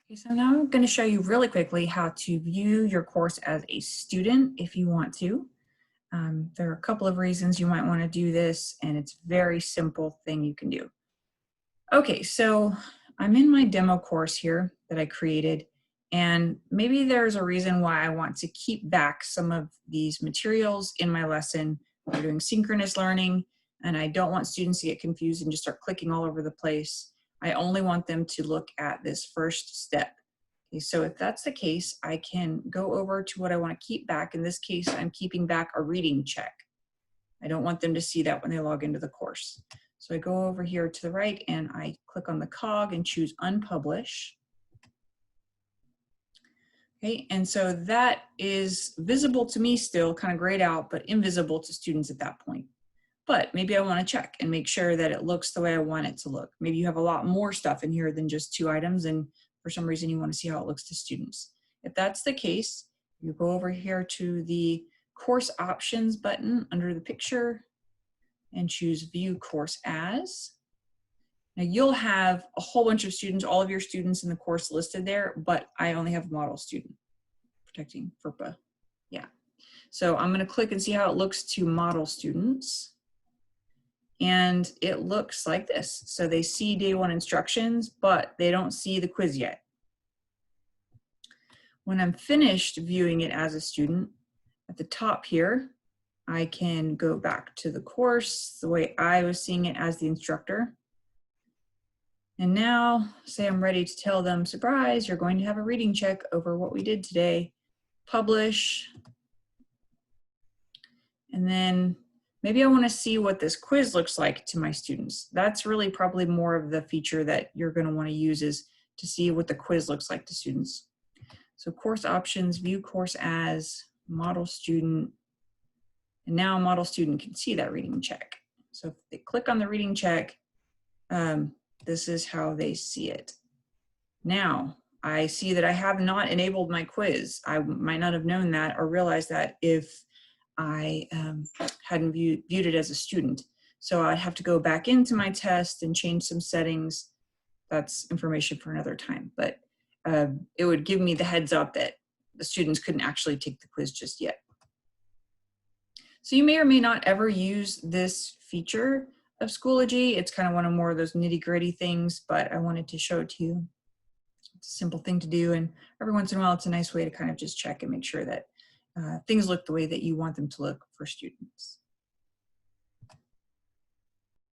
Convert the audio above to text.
Okay, so now I'm going to show you really quickly how to view your course as a student if you want to. There are a couple of reasons you might want to do this, and it's a very simple thing you can do. Okay, so I'm in my demo course here that I created, and maybe there's a reason why I want to keep back some of these materials in my lesson. We're doing synchronous learning, and I don't want students to get confused and just start clicking all over the place. I only want them to look at this first step. Okay, so if that's the case, I can go over to what I want to keep back. In this case, I'm keeping back a reading check. I don't want them to see that when they log into the course. So I go over here to the right and I click on the cog and choose unpublish. Okay, and so that is visible to me still, kind of grayed out, but invisible to students at that point. But maybe I want to check and make sure that it looks the way I want it to look. Maybe you have a lot more stuff in here than just 2 items, and for some reason you want to see how it looks to students. If that's the case, you go over here to the course options button under the picture and choose view course as. Now you'll have a whole bunch of students, all of your students in the course listed there, but I only have model student, protecting FERPA. Yeah. So I'm going to click and see how it looks to model students. And it looks like this. So they see day 1 instructions, but they don't see the quiz yet. When I'm finished viewing it as a student, at the top here, I can go back to the course the way I was seeing it as the instructor. And now, say I'm ready to tell them, surprise, you're going to have a reading check over what we did today. Publish. And then maybe I want to see what this quiz looks like to my students. That's really probably more of the feature that you're going to want to use, is to see what the quiz looks like to students. So course options, view course as, model student, and now model student can see that reading check. So if they click on the reading check, this is how they see it. Now I see that I have not enabled my quiz. I might not have known that or realized that if I hadn't viewed it as a student. So I'd have to go back into my test and change some settings. That's information for another time, but it would give me the heads up that the students couldn't actually take the quiz just yet. So you may or may not ever use this feature of Schoology. It's kind of one of more of those nitty-gritty things, but I wanted to show it to you. It's a simple thing to do, and every once in a while it's a nice way to kind of just check and make sure that things look the way that you want them to look for students.